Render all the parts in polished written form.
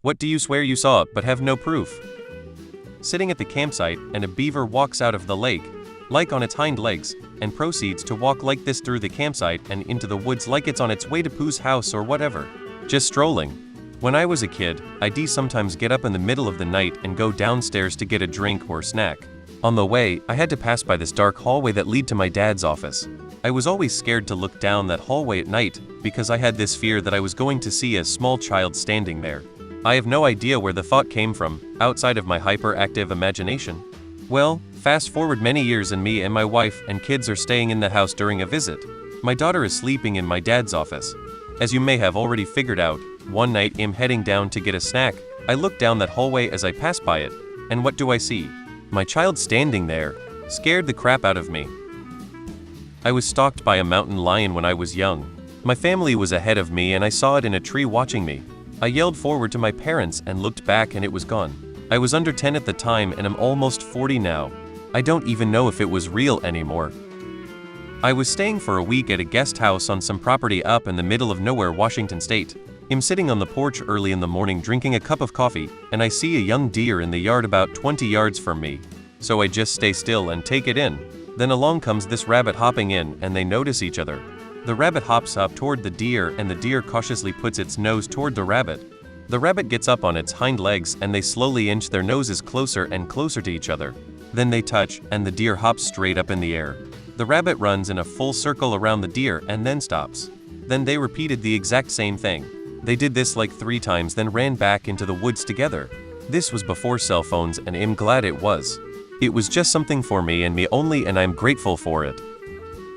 What do you swear you saw but have no proof? Sitting at the campsite, and a beaver walks out of the lake, like on its hind legs, and proceeds to walk like this through the campsite and into the woods like it's on its way to Pooh's house or whatever. Just strolling. When I was a kid, I'd sometimes get up in the middle of the night and go downstairs to get a drink or snack. On the way, I had to pass by this dark hallway that led to my dad's office. I was always scared to look down that hallway at night, because I had this fear that I was going to see a small child standing there. I have no idea where the thought came from, outside of my hyperactive imagination. Well, fast forward many years and me and my wife and kids are staying in the house during a visit. My daughter is sleeping in my dad's office. As you may have already figured out, one night I'm heading down to get a snack. I look down that hallway as I pass by it, and what do I see? My child standing there. Scared the crap out of me. I was stalked by a mountain lion when I was young. My family was ahead of me and I saw it in a tree watching me. I yelled forward to my parents and looked back and it was gone. I was under 10 at the time and I'm almost 40 now. I don't even know if it was real anymore. I was staying for a week at a guest house on some property up in the middle of nowhere, Washington State. I'm sitting on the porch early in the morning drinking a cup of coffee, and I see a young deer in the yard about 20 yards from me. So I just stay still and take it in. Then along comes this rabbit hopping in and they notice each other. The rabbit hops up toward the deer and the deer cautiously puts its nose toward the rabbit. The rabbit gets up on its hind legs and they slowly inch their noses closer and closer to each other. Then they touch and the deer hops straight up in the air. The rabbit runs in a full circle around the deer and then stops. Then they repeated the exact same thing. They did this like 3 times then ran back into the woods together. This was before cell phones and I'm glad it was. It was just something for me and me only and I'm grateful for it.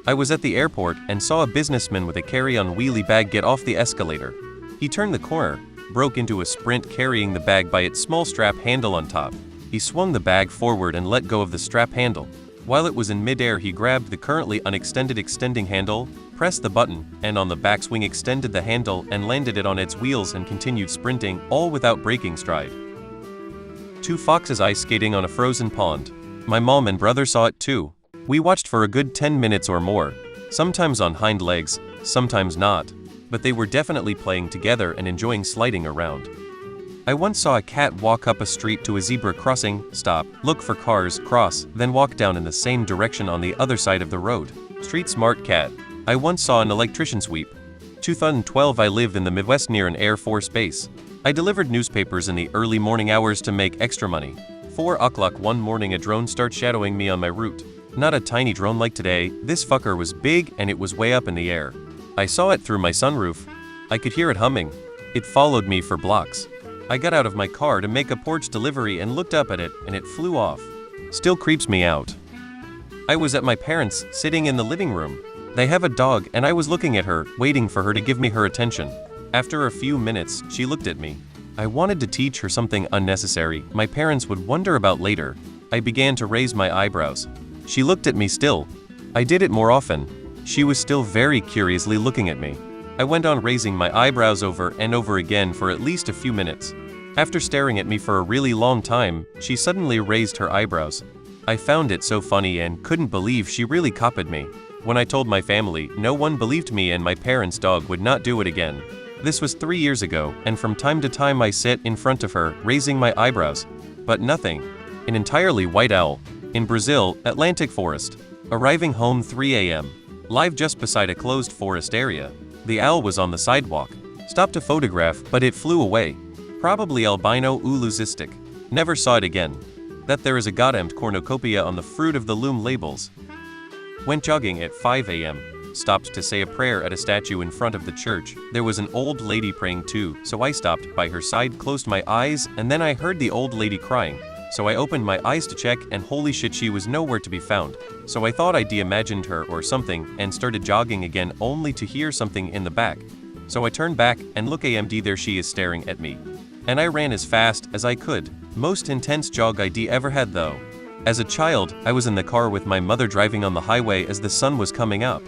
I was at the airport and saw a businessman with a carry-on wheelie bag get off the escalator. He turned the corner, broke into a sprint carrying the bag by its small strap handle on top. He swung the bag forward and let go of the strap handle. While it was in midair, he grabbed the currently unextended extending handle, pressed the button, and on the backswing extended the handle and landed it on its wheels and continued sprinting, all without breaking stride. 2 foxes ice skating on a frozen pond. My mom and brother saw it too. We watched for a good 10 minutes or more, sometimes on hind legs, sometimes not, but they were definitely playing together and enjoying sliding around. I once saw a cat walk up a street to a zebra crossing, stop, look for cars, cross, then walk down in the same direction on the other side of the road. Street smart cat. I once saw an electrician sweep. 2012 I lived in the Midwest near an Air Force base. I delivered newspapers in the early morning hours to make extra money. 4 o'clock one morning a drone started shadowing me on my route. Not a tiny drone like today, this fucker was big and it was way up in the air. I saw it through my sunroof. I could hear it humming. It followed me for blocks. I got out of my car to make a porch delivery and looked up at it and it flew off. Still creeps me out. I was at my parents' sitting in the living room. They have a dog and I was looking at her, waiting for her to give me her attention. After a few minutes, she looked at me. I wanted to teach her something unnecessary my parents would wonder about later. I began to raise my eyebrows. She looked at me still. I did it more often. She was still very curiously looking at me. I went on raising my eyebrows over and over again for at least a few minutes. After staring at me for a really long time, she suddenly raised her eyebrows. I found it so funny and couldn't believe she really copied me. When I told my family, no one believed me and my parents' dog would not do it again. This was 3 years ago, and from time to time I sit in front of her, raising my eyebrows. But nothing. An entirely white owl. In Brazil, Atlantic Forest. Arriving home 3 a.m. Live just beside a closed forest area. The owl was on the sidewalk. Stopped to photograph, but it flew away. Probably albino ou leucistic. Never saw it again. That there is a goddamned cornucopia on the fruit of the loom labels. Went jogging at 5 a.m. Stopped to say a prayer at a statue in front of the church. There was an old lady praying too, so I stopped by her side, closed my eyes, and then I heard the old lady crying. So I opened my eyes to check and holy shit, she was nowhere to be found. So I thought I de-imagined her or something and started jogging again only to hear something in the back. So I turned back and look AMD, there she is staring at me. And I ran as fast as I could. Most intense jog I'd ever had though. As a child, I was in the car with my mother driving on the highway as the sun was coming up.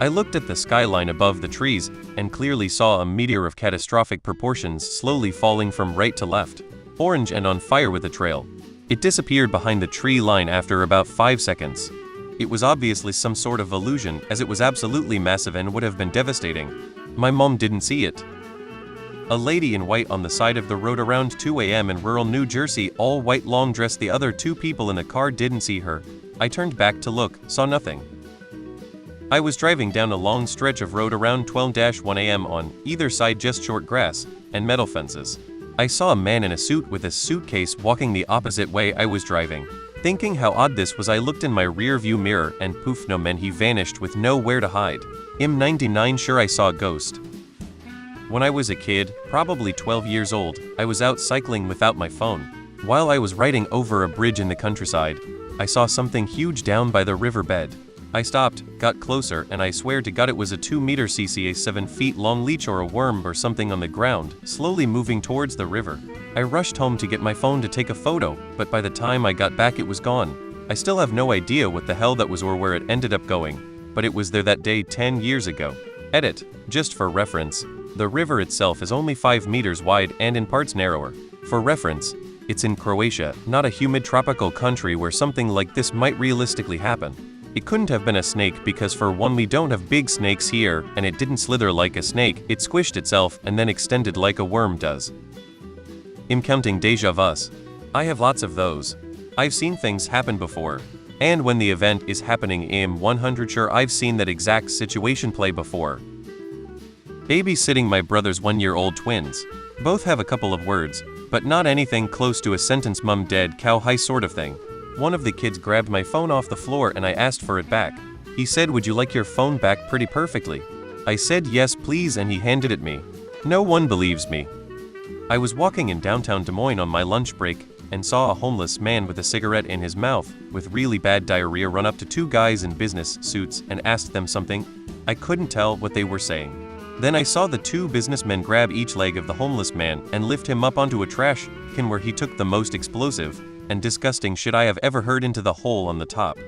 I looked at the skyline above the trees and clearly saw a meteor of catastrophic proportions slowly falling from right to left. Orange and on fire with a trail. It disappeared behind the tree line after about 5 seconds. It was obviously some sort of illusion as it was absolutely massive and would have been devastating. My mom didn't see it. A lady in white on the side of the road around 2 a.m. in rural New Jersey, all white long dress. The other two people in the car didn't see her. I turned back to look, saw nothing. I was driving down a long stretch of road around 12-1 a.m. on either side just short grass and metal fences. I saw a man in a suit with a suitcase walking the opposite way I was driving. Thinking how odd this was, I looked in my rear view mirror and poof, no man, he vanished with nowhere to hide. I'm 99 sure I saw a ghost. When I was a kid, probably 12 years old, I was out cycling without my phone. While I was riding over a bridge in the countryside, I saw something huge down by the riverbed. I stopped, got closer, and I swear to God it was a 2-meter cca 7 feet long leech or a worm or something on the ground, slowly moving towards the river. I rushed home to get my phone to take a photo, but by the time I got back it was gone. I still have no idea what the hell that was or where it ended up going, but it was there that day 10 years ago. Edit. Just for reference, the river itself is only 5 meters wide and in parts narrower. For reference, it's in Croatia, not a humid tropical country where something like this might realistically happen. It couldn't have been a snake because for one, we don't have big snakes here, and it didn't slither like a snake, it squished itself and then extended like a worm does. I'm counting déjà vus. I have lots of those. I've seen things happen before. And when the event is happening, I'm 100 sure I've seen that exact situation play before. Babysitting my brother's 1-year-old twins. Both have a couple of words, but not anything close to a sentence, mum, dead cow, hi sort of thing. One of the kids grabbed my phone off the floor and I asked for it back. He said, "Would you like your phone back?" pretty perfectly. I said, "Yes please," and he handed it me. No one believes me. I was walking in downtown Des Moines on my lunch break and saw a homeless man with a cigarette in his mouth, with really bad diarrhea, run up to 2 guys in business suits and asked them something. I couldn't tell what they were saying. Then I saw the 2 businessmen grab each leg of the homeless man and lift him up onto a trash can where he took the most explosive and disgusting shit I have ever heard into the hole on the top.